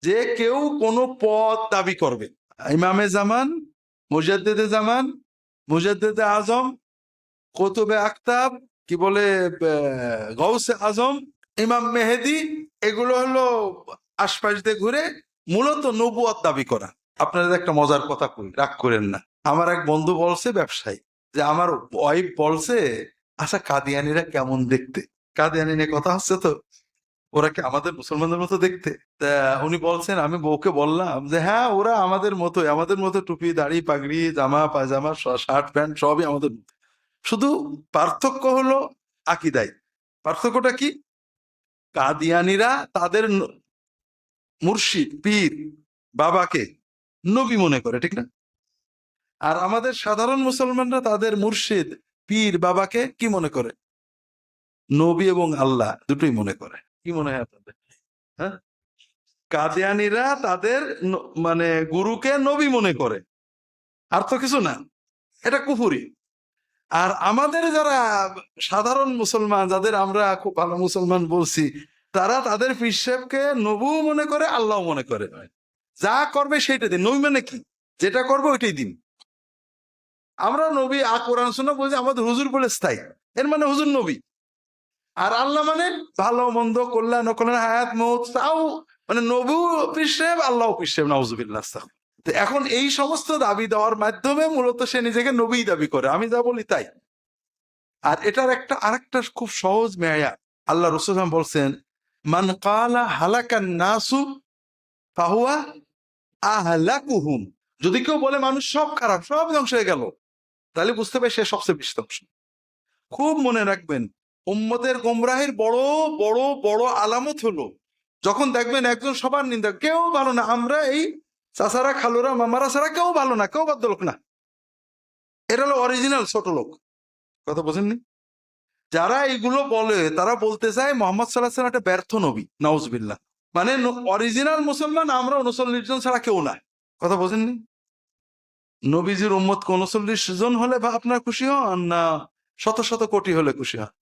যে কেউ কোনো পদ দাবি করবে, ইমামে জামান, মুজাদ্দিদে জামান, মুজাদ্দিদে আজম, কুতুবে আকতাব, কি বলে গৌসে আজম, ইমাম মেহেদি, এগুলো হলো আশপাশ দিয়ে ঘুরে মূলত নবুয়ত দাবি করা। আপনাদের একটা মজার কথা কই, রাগ করেন না। আমার এক বন্ধু বলছে, ব্যবসায়ী, যে আমার ওয়াইফ বলছে, আচ্ছা কাদিয়ানিরা কেমন দেখতে? কাদিয়ানি নিয়ে কথা হচ্ছে তো, ওরা কি আমাদের মুসলমানদের মতো দেখতে? তা উনি বলছেন, আমি বউকে বললাম যে হ্যাঁ, ওরা আমাদের মতো টুপি, দাড়ি, পাগড়ি, জামা, পায়জামা, শার্ট, প্যান্ট সবই আমাদের মতো। শুধু পার্থক্য হলো আকিদায়। পার্থক্যটা কি? কাদিয়ানিরা তাদের মুর্শিদ, পীর, বাবাকে নবী মনে করে, ঠিক না? আর আমাদের সাধারণ মুসলমানরা তাদের মুর্শিদ, পীর, বাবাকে কি মনে করে? নবী এবং আল্লাহ দুটোই মনে করে। কি মনে হয় আপনাদের? হ্যাঁ, কাদিয়ানিরা তাদের মানে গুরুকে নবী মনে করে, আর তো কিছু না। এটা কুফুরি। আর আমাদের যারা সাধারণ মুসলমান, যাদের আমরা খুব ভালো মুসলমান বলছি, তারা তাদের পীর সাহেবকে নবী মনে করে, আল্লাহ মনে করে। যা করবে সেইটা দিন। নবী মানে কি? যেটা করবে ওইটাই দিন। আমরা নবী কোরআন সুন্নাহ বলছি, আমাদের হুজুর বলে স্থায়ী, এর মানে হুজুর নবী। আর আল্লাহ মানে ভালো মন্দ, কল্যাণ অকল্যাণ, হায়াত মৌত, তাও মানে নবী পীর সাহেব, আল্লাহ পীর সাহেব, নাউজুবিল্লাহ। এখন এই সমস্ত দাবি দেওয়ার মাধ্যমে মূলত সে নিজেকে নবী দাবি করে, আমি যা বলি তাই। আর এটার আরেকটা খুব সহজ মেয়া, আল্লাহ রাসূল বলছেন, মান কালা হালাকান নাসু ফাহুয়া আহলাকুহুম। যদি কেউ বলে মানুষ সব খারাপ, সব ধ্বংস হয়ে গেল, তাহলে বুঝতে হবে সে সবচেয়ে বেশি ধ্বংস। খুব মনে রাখবেন, উম্মতের গোমরাহের বড় বড় বড় আলামত হলো যখন দেখবেন একজন সবার নিন্দা, কেউ ভালো না, আমরা এই চাচারা, খালুরা, মামারা ছাড়া কেউ ভালো না, কেউ বাধ্য লোক না। এটা হলো অরিজিনাল ছোট লোক। কথা বোঝেননি? যারা এগুলো বলে তারা বলতে চায় মোহাম্মদ সাল্লাল্লাহু আলাইহি ওয়াসাল্লাম একটা ব্যর্থ নবী, নাউজুবিল্লাহ। মানে অরিজিনাল মুসলমান আমরা 39 জন ছাড়া কেউ না। কথা বোঝেননি? নবীজির উম্মত 39 জন হলে বা আপনার খুশি হন, না শত শত কোটি হলে খুশি হন?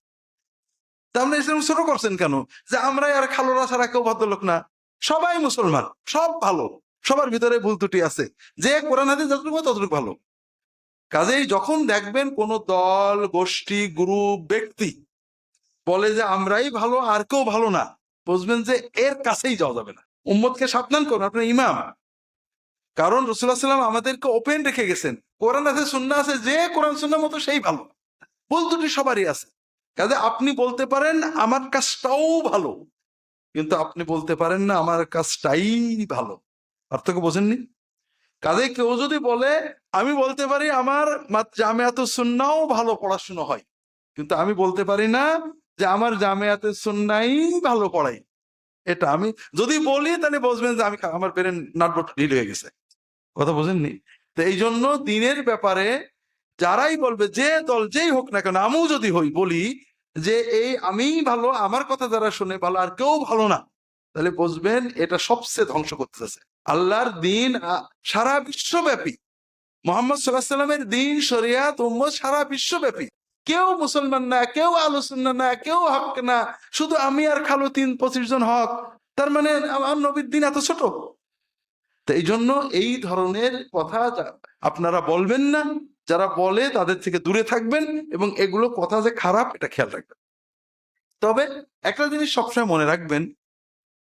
তাহলে ইসলাম ছোট করছেন কেন? যে আমরা আর খালোরা ছাড়া কেউ ভদ্রলোক না, সবাই মুসলমান, সব ভালো, সবার ভিতরে ভুল ত্রুটি আছে, যে কোরআন হাদিস যতটুকু ততটুকু ভালো। কাজেই যখন দেখবেন কোন দল, গোষ্ঠী, গ্রুপ, ব্যক্তি বলে যে আমরাই ভালো আর কেউ ভালো না, বুঝবেন যে এর কাছেই যাওয়া যাবে না। উম্মতকে সাবধান করুন, আপনার ইমাম। কারণ রাসূলুল্লাহ সাল্লাল্লাহু আলাইহি ওয়াসাল্লাম আমাদেরকে ওপেন রেখে গেছেন, কোরআন আছে, সুন্নাহ আছে, যে কোরআন সুন্নাহ মতো সেই ভালো। ভুল ত্রুটি সবারই আছে। কাজে আপনি বলতে পারেন আমার কাজটাও ভালো, কিন্তু আপনি বলতে পারেন না আমার কাজটাই ভালো। পার্থক্য বোঝেননি? কাজে কেউ যদি বলে, আমি বলতে পারি আমার জামিয়াতুস সুন্নাহও ভালো পড়াশোনা হয়, কিন্তু আমি বলতে পারি না যে আমার জামিয়াতুস সুন্নাহই ভালো পড়াই। এটা আমি যদি বলি তাহলে বুঝবেন যে আমি আমার ব্রেন নাটবট ঢিল হয়ে গেছে। কথা বোঝেননি? তো এই জন্য দিনের ব্যাপারে যারাই বলবে, যে দল যেই হোক না কেন, আমিও যদি হই বলি যে এই আমিই ভালো, আমার কথা যারা শুনে ভালো আর কেউ ভালো না, তাহলে বুঝবেন এটা সবচেয়ে ধ্বংস করতেছে আল্লাহর দিন। সারা বিশ্বব্যাপী মুহাম্মদ সাল্লাল্লাহু আলাইহি ওয়াসাল্লামের দিন, শরিয়াত, উম্মত সারা বিশ্বব্যাপী কেউ মুসলমান না, কেউ আহলে সুন্নাহ না, কেউ হক না, শুধু আমি আর খালু 25 জন হক। তার মানে আমার নবীর দিন এত ছোট? তো এই জন্য এই ধরনের কথা আপনারা বলবেন না। যারা বলে তাদের থেকে দূরে থাকবেন, এবং এগুলো কথা যে খারাপ এটা খেয়াল রাখবেন। তবে একটা জিনিস সবসময় মনে রাখবেন,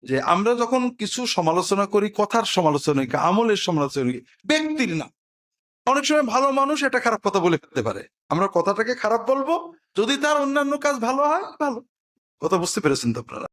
যে আমরা যখন কিছু সমালোচনা করি, কথার সমালোচনা করি, আমলের সমালোচনা করি, ব্যক্তির না। অনেক সময় ভালো মানুষ এটা খারাপ কথা বলে ফেলতে পারে, আমরা কথাটাকে খারাপ বলবো, যদি তার অন্যান্য কাজ ভালো হয় ভালো। কথা বুঝতে পেরেছেন তো আপনারা?